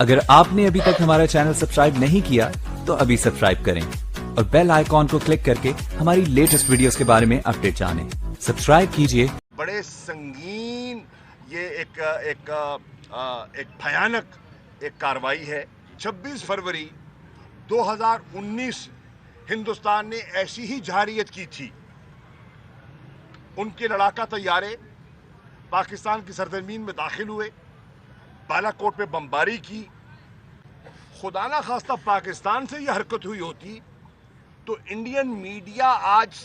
اگر آپ نے ابھی تک ہمارا چینل سبسکرائب نہیں کیا تو ابھی سبسکرائب کریں اور بیل آئیکن کو کلک کر کے ہماری لیٹسٹ ویڈیوز کے بارے میں اپڈیٹ جانیں. سبسکرائب کیجئے. بڑے سنگین یہ ایک بھیانک ایک کاروائی ہے. 26 فروری 2019 ہندوستان نے ایسی ہی جارحیت کی تھی. ان کے لڑاکا طیارے پاکستان کی سرزمین میں داخل ہوئے، بالا کوٹ پہ بمباری کی. خدا نہ خواستہ پاکستان سے یہ حرکت ہوئی ہوتی تو انڈین میڈیا آج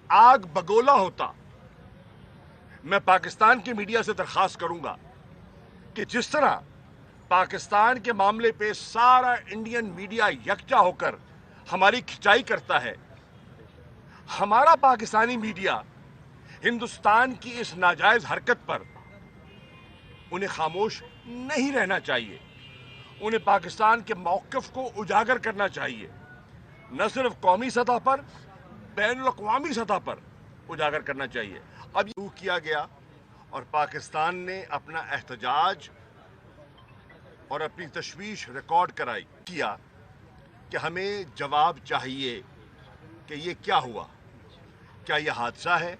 آگ بگولا ہوتا. میں پاکستان کے میڈیا سے درخواست کروں گا کہ جس طرح پاکستان کے معاملے پہ سارا انڈین میڈیا یکجا ہو کر ہماری کھچائی کرتا ہے، ہمارا پاکستانی میڈیا ہندوستان کی اس ناجائز حرکت پر انہیں خاموش نہیں رہنا چاہیے. انہیں پاکستان کے موقف کو اجاگر کرنا چاہیے، نہ صرف قومی سطح پر بین الاقوامی سطح پر اجاگر کرنا چاہیے. اب یہ کیا گیا اور پاکستان نے اپنا احتجاج اور اپنی تشویش ریکارڈ کیا کہ ہمیں جواب چاہیے کہ یہ کیا ہوا. کیا یہ حادثہ ہے؟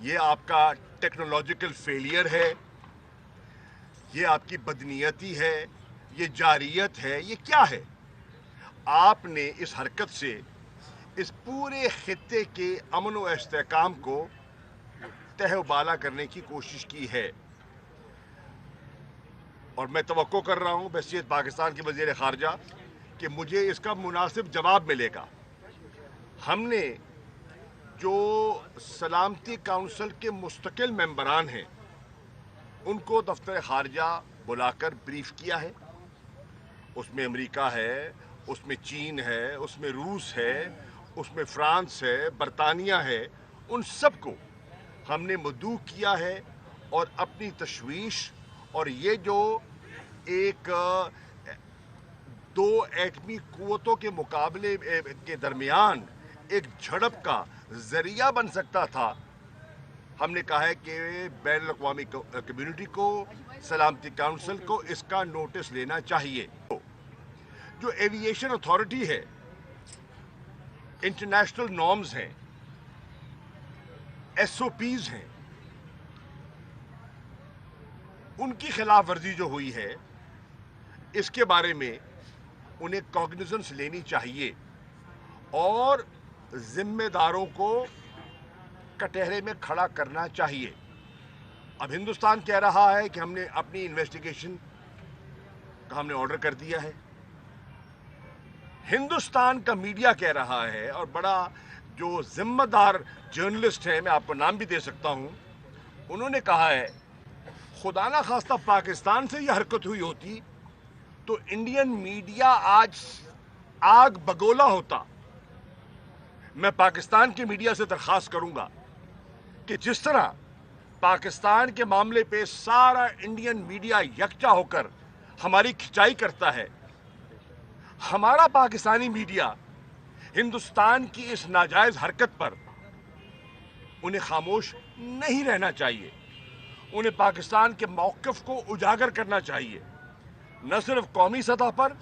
یہ آپ کا ٹیکنالوجیکل فیلئر ہے؟ یہ آپ کی بدنیتی ہے؟ یہ جارحیت ہے؟ یہ کیا ہے؟ آپ نے اس حرکت سے اس پورے خطے کے امن و استحکام کو تہ و بالا کرنے کی کوشش کی ہے، اور میں توقع کر رہا ہوں بحیثیت پاکستان کے وزیر خارجہ کہ مجھے اس کا مناسب جواب ملے گا. ہم نے جو سلامتی کونسل کے مستقل ممبران ہیں ان کو دفتر خارجہ بلا کر بریف کیا ہے. اس میں امریکہ ہے، اس میں چین ہے، اس میں روس ہے، اس میں فرانس ہے، برطانیہ ہے. ان سب کو ہم نے مدعو کیا ہے اور اپنی تشویش اور یہ جو ایک دو ایٹمی قوتوں کے مقابلے کے درمیان ایک جھڑپ کا ذریعہ بن سکتا تھا، ہم نے کہا ہے کہ بین الاقوامی کمیونٹی کو، سلامتی کونسل کو اس کا نوٹس لینا چاہیے. جو ایوییشن اتھارٹی ہے، انٹرنیشنل نارمز ہیں، ایس او پیز ہیں، ان کی خلاف ورزی جو ہوئی ہے اس کے بارے میں انہیں کوگنیزنس لینی چاہیے اور ذمہ داروں کو کٹہرے میں کھڑا کرنا چاہیے. اب ہندوستان کہہ رہا ہے کہ ہم نے اپنی انویسٹیگیشن کا ہم نے آرڈر کر دیا ہے. ہندوستان کا میڈیا کہہ رہا ہے، اور بڑا جو ذمہ دار جرنلسٹ ہیں، میں آپ کو نام بھی دے سکتا ہوں، انہوں نے کہا ہے خدا نہ خواستہ پاکستان سے یہ حرکت ہوئی ہوتی تو انڈین میڈیا آج آگ بگولا ہوتا. میں پاکستان کے میڈیا سے درخواست کروں گا کہ جس طرح پاکستان کے معاملے پہ سارا انڈین میڈیا یکجا ہو کر ہماری کھچائی کرتا ہے، ہمارا پاکستانی میڈیا ہندوستان کی اس ناجائز حرکت پر انہیں خاموش نہیں رہنا چاہیے. انہیں پاکستان کے موقف کو اجاگر کرنا چاہیے، نہ صرف قومی سطح پر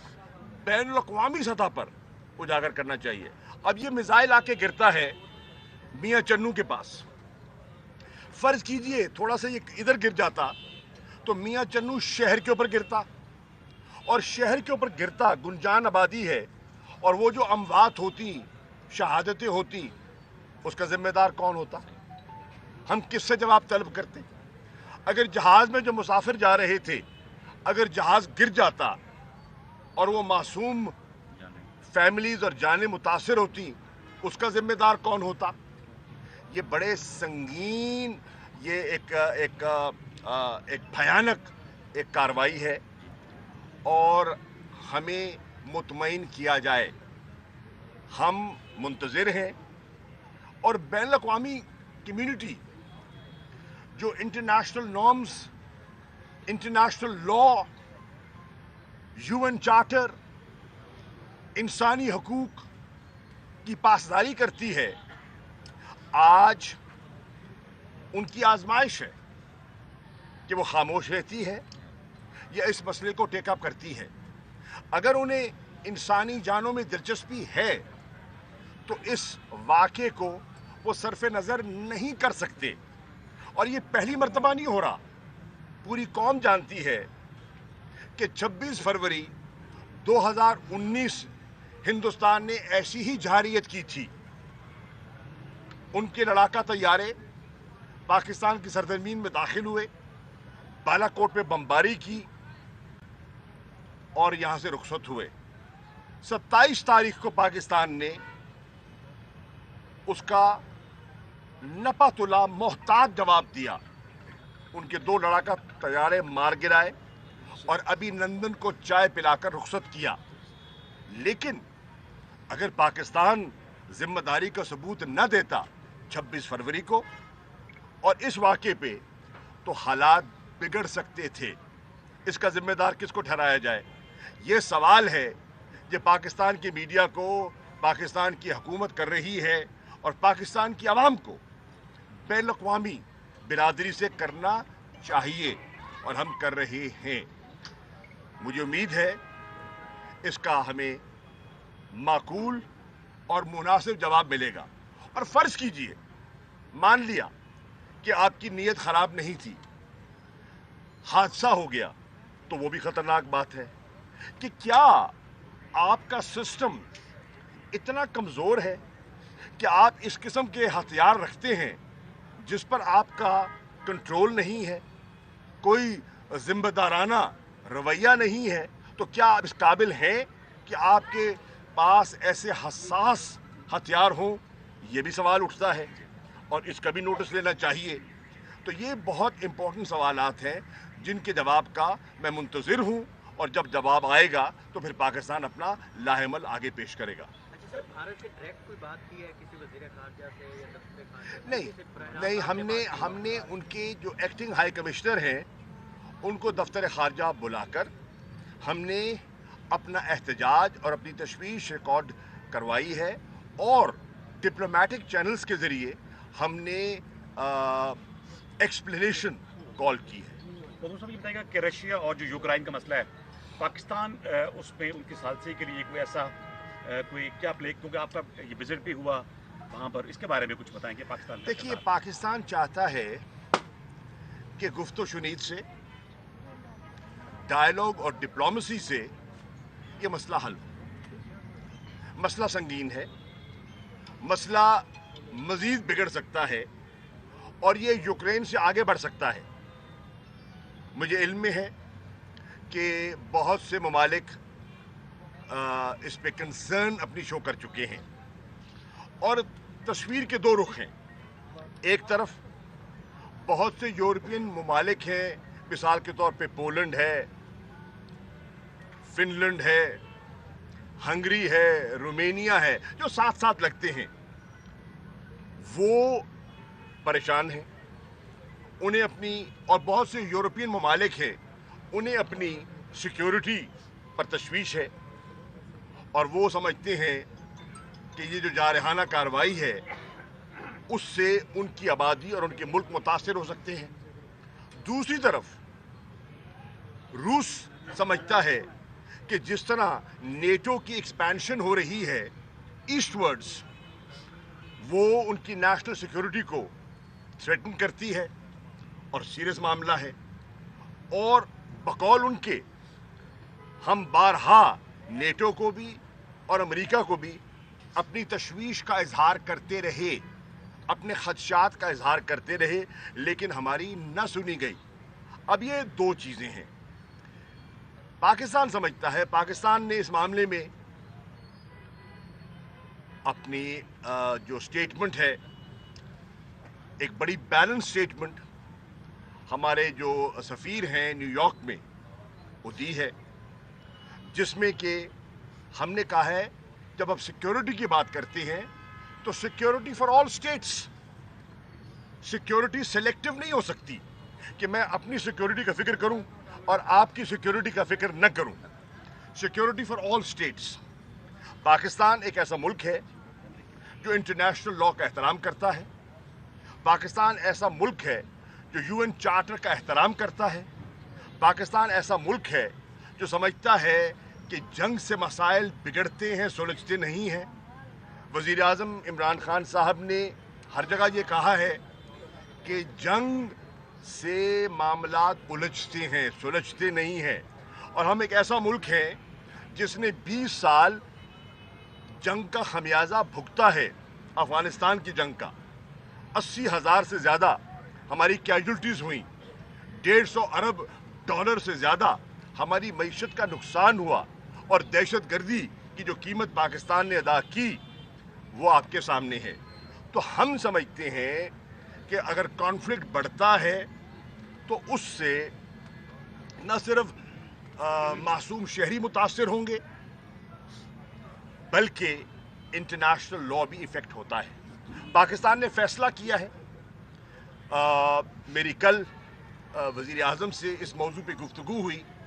بین الاقوامی سطح پر اجاگر کرنا چاہیے. اب یہ میزائل آ کے گرتا ہے میاں چنو کے پاس. فرض کیجئے تھوڑا سا یہ ادھر گر جاتا تو میاں چنو شہر کے اوپر گرتا، اور شہر کے اوپر گرتا گنجان آبادی ہے، اور وہ جو اموات ہوتی، شہادتیں ہوتی، اس کا ذمہ دار کون ہوتا؟ ہم کس سے جواب طلب کرتے؟ اگر جہاز میں جو مسافر جا رہے تھے، اگر جہاز گر جاتا اور وہ معصوم فیملیز اور جانیں متاثر ہوتی، اس کا ذمہ دار کون ہوتا؟ یہ بڑے سنگین یہ ایک بھیانک ایک کاروائی ہے، اور ہمیں مطمئن کیا جائے. ہم منتظر ہیں، اور بین الاقوامی کمیونٹی جو international norms, international law, U N charter, انسانی حقوق کی پاسداری کرتی ہے، آج ان کی آزمائش ہے کہ وہ خاموش رہتی ہے या इस मसले को टेक अप करती है। अगर उन्हें इंसानी जानों में दिलचस्पी है तो इस वाक़े को वो सरफे नज़र नहीं कर सकते, और ये पहली मर्तबा नहीं हो रहा। पूरी कौम जानती है कि 26 फरवरी 2019 हिंदुस्तान ने ऐसी ही जहारियत की थी। उनके लड़ाका तैयारे पाकिस्तान की सरजमीन में दाखिल हुए, बालाकोट पे बमबारी की और यहां से रुखसत हुए। 27 तारीख को पाकिस्तान ने उसका नपातुला मोहताज जवाब दिया। उनके 2 लड़ाका तैयारे मार गिराए और अभिनंदन को चाय पिलाकर रुखसत किया। लेकिन अगर पाकिस्तान जिम्मेदारी का सबूत न देता 26 फरवरी को और इस वाक़े पे, तो हालात बिगड़ सकते थे। इसका जिम्मेदार किसको ठहराया जाए? ये सवाल है जो पाकिस्तान की मीडिया को, पाकिस्तान की हुकूमत कर रही है और पाकिस्तान की आवाम को बैनुल-अक़वामी बिरादरी से करना चाहिए, और हम कर रहे हैं। मुझे उम्मीद है इसका हमें माकूल और मुनासिब जवाब मिलेगा। और फर्ज कीजिए, मान लिया कि आपकी नीयत खराब नहीं थी, हादसा हो गया, तो वो भी खतरनाक बात है कि क्या आपका सिस्टम इतना कमजोर है कि आप इस किस्म के हथियार रखते हैं जिस पर आपका कंट्रोल नहीं है, कोई जिम्मेदाराना रवैया नहीं है। तो क्या आप इस काबिल हैं कि आपके पास ऐसे हसास हथियार हों? ये भी सवाल उठता है और इसका भी नोटिस लेना चाहिए। तो ये बहुत इंपॉर्टेंट सवालात हैं जिनके जवाब का मैं मुंतज़िर हूँ, और जब जवाब आएगा तो फिर पाकिस्तान अपना लाहेमल आगे पेश करेगा। अच्छा सर, भारत से डायरेक्ट कोई बात की है किसी वज़ीर ख़ारजा से या दफ्तर ख़ारजा? नहीं, हमने उनके जो एक्टिंग हाई कमिश्नर हैं उनको दफ्तर ख़ारजा बुलाकर हमने अपना एहतजाज और अपनी तशवीश रिकॉर्ड करवाई है, और डिप्लोमेटिक चैनल्स के ज़रिए हमने एक्सप्लेनेशन कॉल की है। तो साहब ये बताएगा कि रशिया और जो यूक्रेन का मसला है, पाकिस्तान उसमें उनकी सालसी के लिए कोई ऐसा कोई क्या प्ले, क्योंकि आपका ये विजिट भी हुआ वहाँ पर, इसके बारे में कुछ बताएंगे पाकिस्तान? देखिए, पाकिस्तान चाहता है कि गुफ्तो शुनीद से, डायलॉग और डिप्लोमेसी से ये मसला हल हो। मसला संगीन है, मसला मजीद बिगड़ सकता है और ये यूक्रेन से आगे बढ़ सकता है। मुझे इल्म में है कि बहुत से ममालिक इस पे कंसर्न अपनी शो कर चुके हैं, और तस्वीर के 2 रुख हैं। एक तरफ बहुत से यूरोपियन ममालिक हैं, मिसाल के तौर पे पोलैंड है, फिनलैंड है, हंगरी है, रोमेनिया है, जो साथ साथ लगते हैं, वो परेशान हैं। उन्हें अपनी, और बहुत से यूरोपियन ममालिक हैं, उन्हें अपनी सिक्योरिटी पर तशवीश है, और वो समझते हैं कि ये जो जारहाना कार्रवाई है उससे उनकी आबादी और उनके मुल्क मुतासिर हो सकते हैं। दूसरी तरफ रूस समझता है कि जिस तरह नेटो की एक्सपेंशन हो रही है ईस्टवर्ड्स, वो उनकी नेशनल सिक्योरिटी को थ्रेटन करती है और सीरियस मामला है। और बकौल उनके, हम बारहा नेटो को भी और अमेरिका को भी अपनी तशवीश का इजहार करते रहे, अपने खदशात का इजहार करते रहे, लेकिन हमारी न सुनी गई। अब ये 2 चीज़ें हैं। पाकिस्तान समझता है, पाकिस्तान ने इस मामले में अपनी जो स्टेटमेंट है, एक बड़ी बैलेंस स्टेटमेंट हमारे जो सफ़ीर हैं न्यूयॉर्क में वो दी है, जिसमें कि हमने कहा है जब आप सिक्योरिटी की बात करते हैं तो security for all states, security selective नहीं हो सकती कि मैं अपनी सिक्योरिटी का फिक्र करूं और आपकी सिक्योरिटी का फिक्र न करूं। Security for all states. Pakistan एक ऐसा मुल्क है जो इंटरनेशनल लॉ का एहतराम करता है। पाकिस्तान ऐसा मुल्क है जो यूएन चार्टर का एहतराम करता है। पाकिस्तान ऐसा मुल्क है जो समझता है कि जंग से मसाइल बिगड़ते हैं, सुलझते नहीं हैं। वज़ीर आज़म इमरान खान साहब ने हर जगह ये कहा है कि जंग से मामलात उलझते हैं, सुलझते नहीं हैं। और हम एक ऐसा मुल्क है जिसने 20 साल जंग का खमियाजा भुगता है, अफ़गानिस्तान की जंग का। 80,000 से ज़्यादा हमारी कैजुअल्टीज़ हुई, 150 अरब डॉलर से ज़्यादा हमारी मईशत का नुकसान हुआ, और दहशत गर्दी की जो कीमत पाकिस्तान ने अदा की वो आपके सामने है। तो हम समझते हैं कि अगर कॉन्फ्लिक्ट बढ़ता है तो उससे न सिर्फ मासूम शहरी मुतासिर होंगे बल्कि इंटरनेशनल लॉ भी इफ़ेक्ट होता है। पाकिस्तान ने फैसला किया है, मेरी कल वज़ीर आज़म से इस मौजू पे गुफ्तगू हुई